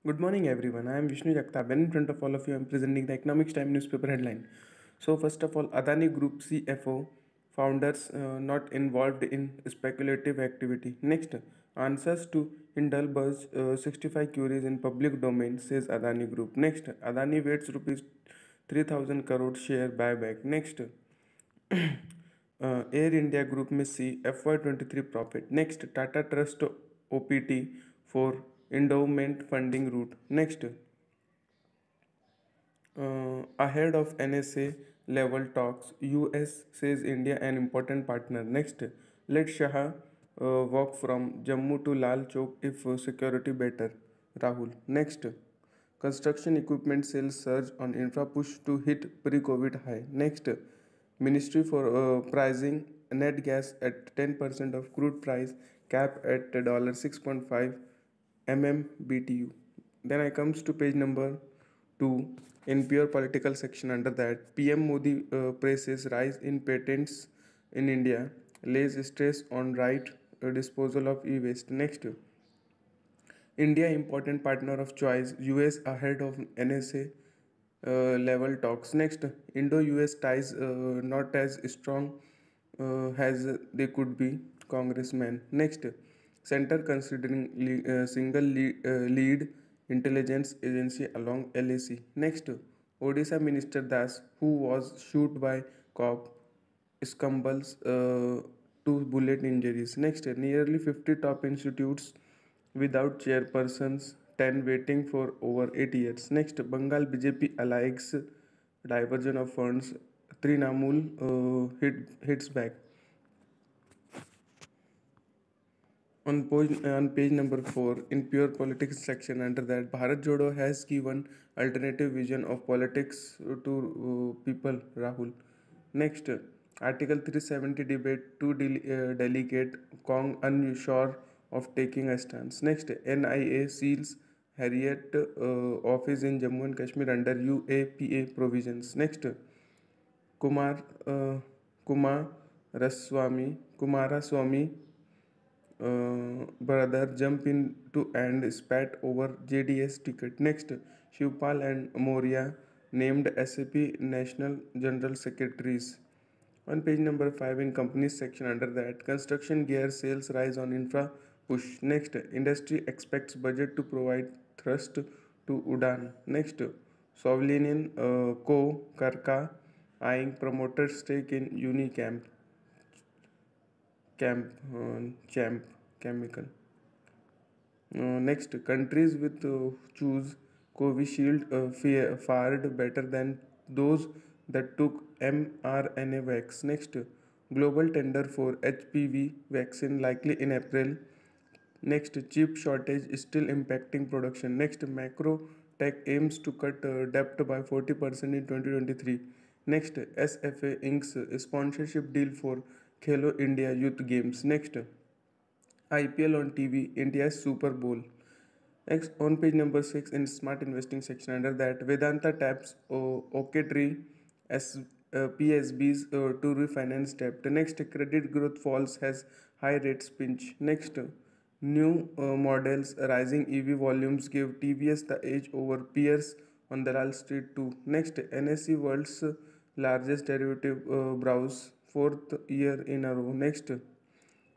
Good morning, everyone. I am Vishnu Jagtap, and in front of all of you, I am presenting the Economics Time newspaper headline. So, first of all, Adani Group CFO founders not involved in speculative activity. Next, answers to Indulbuz's 65 queries in public domain, says Adani Group. Next, Adani waits rupees 3,000 crore share buyback. Next, Air India Group में see FY23 profit. Next, Tata Trust OPT for endowment funding route. Next, ahead of NSA level talks, US says India an important partner. Next, let Shah walk from Jammu to Lal Chowk if security better. Rahul. Next, construction equipment sales surge on infra push to hit pre-COVID high. Next, Ministry for pricing net gas at 10% of crude price, cap at $6.5 MMBTU. Then I comes to page number 2 in pure political section. Under that, PM Modi praises rise in patents in India, lays stress on right disposal of e-waste. Next, India important partner of choice, US ahead of NSA level talks. Next, Indo-US ties not as strong as they could be. Congressman. Next, center considering single lead intelligence agency along LAC. Next, Odisha Minister Das, who was shot by cop, stumbles to bullet injuries. Next, nearly 50 top institutes without chairpersons, 10 waiting for over 8 years. Next, Bengal BJP allies diversion of funds, Trinamool hits back. On page number 4, in pure politics section, under that, Bharat Jodo has given alternative vision of politics to people, Rahul. Next, Article 370 debate, two delegate Kong unsure of taking a stance. Next, NIA seals Harriet office in Jammu and Kashmir under UAPA provisions. Next, Kumar Kumaraswamy brother jump into and spat over JDS ticket. Next, Shivpal and Moria named SAP National General Secretaries. On page number 5 in companies section, under that, construction gear sales rise on infra push. Next, industry expects budget to provide thrust to Udan. Next, Slovenian Co. Karka eyeing promoter stake in Unicamp Champ Chemical. Next, countries with choose Covishield fared better than those that took mRNA vax. Next, global tender for HPV vaccine likely in April. Next, chip shortage is still impacting production. Next, macro tech aims to cut debt by 40% in 2023. Next, SFA inks sponsorship deal for Khelo India Youth Games. Next, IPL on TV, India's Super Bowl. Next, on page number 6 in smart investing section, under that, Vedanta taps Oaktree as PSBs to refinance debt. Next, credit growth falls has high rates pinch. Next, new models rising EV volumes give TVS the edge over peers on Dalal Street 2. Next, NSE world's largest derivative browse, fourth year in a row. Next,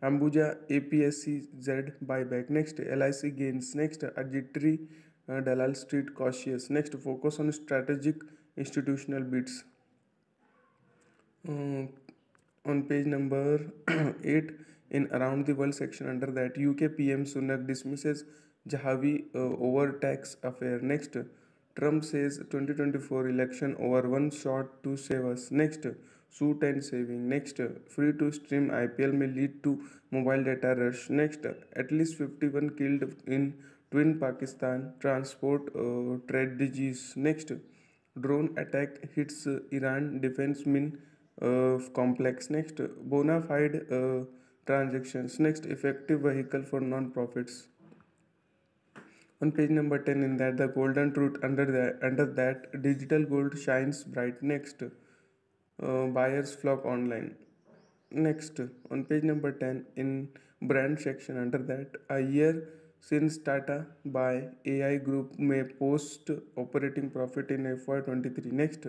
Ambuja APSCZ buyback. Next, LIC gains. Next, Ajitri Dalal Street cautious. Next, focus on strategic institutional bids. Uh, on page number 8 in around the world section, under that, UK PM Sunak dismisses Jahavi over tax affair. Next, Trump says 2024 election over one shot to save us. Next, suit and saving. Next, free to stream IPL may lead to mobile data rush. Next, at least 51 killed in twin Pakistan transport tragedies. Next, drone attack hits Iran defense min complex. Next, bona fide transactions. Next, effective vehicle for non-profits. On page number 10 in that, the golden truth, under that digital gold shines bright. Next, buyers flock online. Next, on page number 10 in brand section, under that, a year since Tata by AI Group may post operating profit in FY23. Next,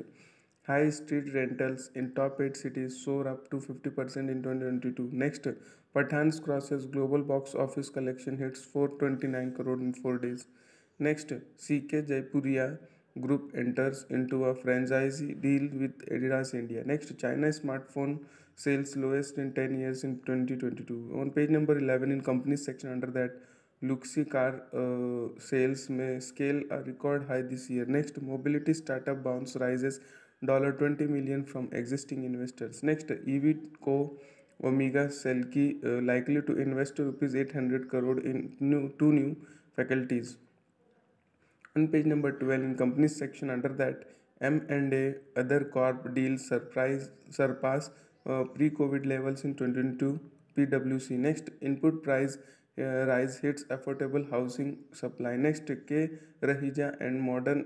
high street rentals in top 8 cities soar up to 50% in 2022. Next, Pathan's crosses global box office collection hits 429 crore in 4 days. Next, CK Jaipuria Group enters into a franchise deal with Adidas India. Next, China smartphone sales lowest in 10 years in 2022. On page number 11 in companies section under that, Luxy car sales may scale a record high this year. Next, mobility startup bounce rises $20 million from existing investors. Next, EV co Omega Selki likely to invest rupees 800 crore in two new faculties. On page number 12 in companies section under that, M&A other corp deals surpass pre-COVID levels in 2022 PwC. Next, input price rise hits affordable housing supply. Next, K Rahija and Modern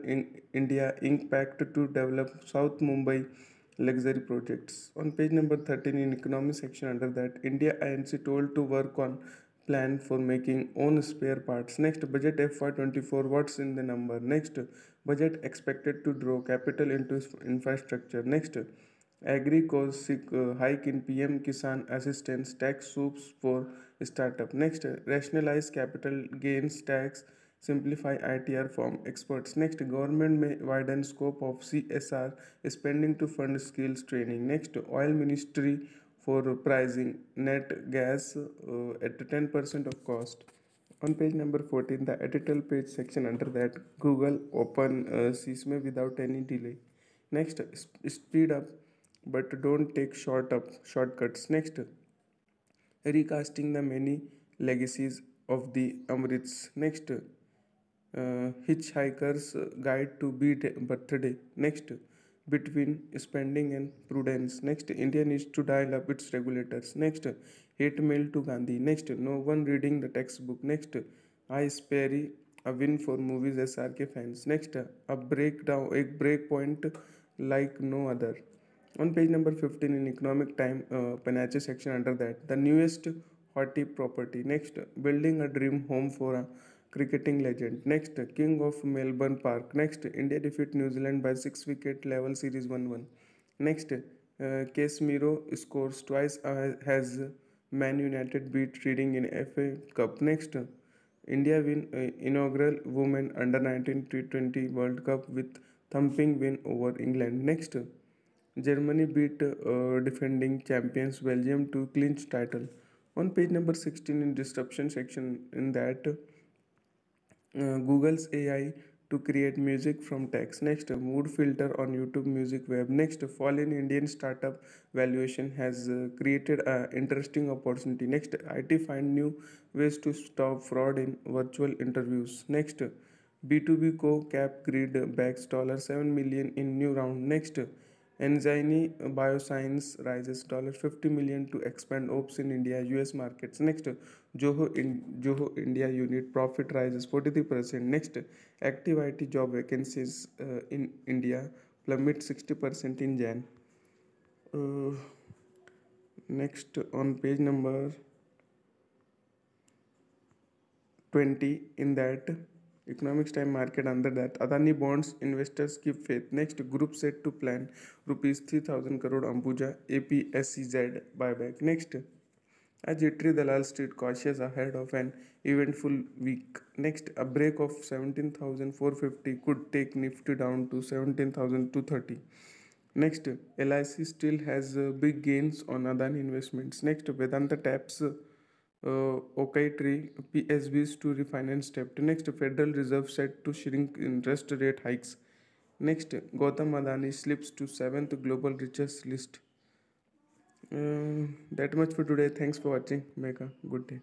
India Inc. pact to develop South Mumbai luxury projects. On page number 13 in economy section under that, India INC told to work on plan for making own spare parts. Next, budget FY24, what's in the number? Next, budget expected to draw capital into infrastructure. Next, agri cause hike in PM Kisan assistance tax soups for startup. Next, rationalize capital gains tax, simplify ITR form experts. Next, government may widen scope of CSR spending to fund skills training. Next, oil ministry for pricing net gas at 10% of cost. On page number 14, the editorial page section under that, Google open Sesame without any delay. Next, speed up but don't take shortcuts. Next, recasting the many legacies of the Amrits. Next, Hitchhiker's Guide to Birthday. Next, between spending and prudence. Next, India needs to dial up its regulators. Next, hate mail to Gandhi. Next, no one reading the textbook. Next, I Sperry, a win for movies SRK fans. Next, a break point like no other. On page number 15 in economic time, Panache section under that, the newest hottie property. Next, building a dream home for a cricketing legend. Next, King of Melbourne Park. Next, India defeat New Zealand by 6-wicket level series 1-1. Next, Casemiro scores twice has Man United beat Reading in FA Cup. Next, India win inaugural Women Under 19 T20 World Cup with thumping win over England. Next, Germany beat defending champions Belgium to clinch title. On page number 16 in disruption section in that, Google's AI to create music from text. Next, mood filter on YouTube Music Web. Next, fall in Indian startup valuation has created an interesting opportunity. Next, IT find new ways to stop fraud in virtual interviews. Next, B2B co cap grid backs $7 million in new round. Next, Enzini Bioscience raises $50 million to expand ops in India, US markets. Next, Joho India unit profit rises 43%. Next, active IT job vacancies in India plummet 60% in Jan. Next, on page number 20 in that, economics time market under that, Adani bonds investors keep faith. Next, group set to plan rupees 3000 crore Ambuja APSEZ buyback. Next, a jittery Dalal Street cautious ahead of an eventful week. Next, a break of 17,450 could take Nifty down to 17,230. Next, LIC still has big gains on Adani investments. Next, Vedanta taps Okai Tree PSBs to refinance debt. Next, Federal Reserve set to shrink interest rate hikes. Next, Gautam Adani slips to 7th global richest list. That much for today. Thanks for watching. Make a good day.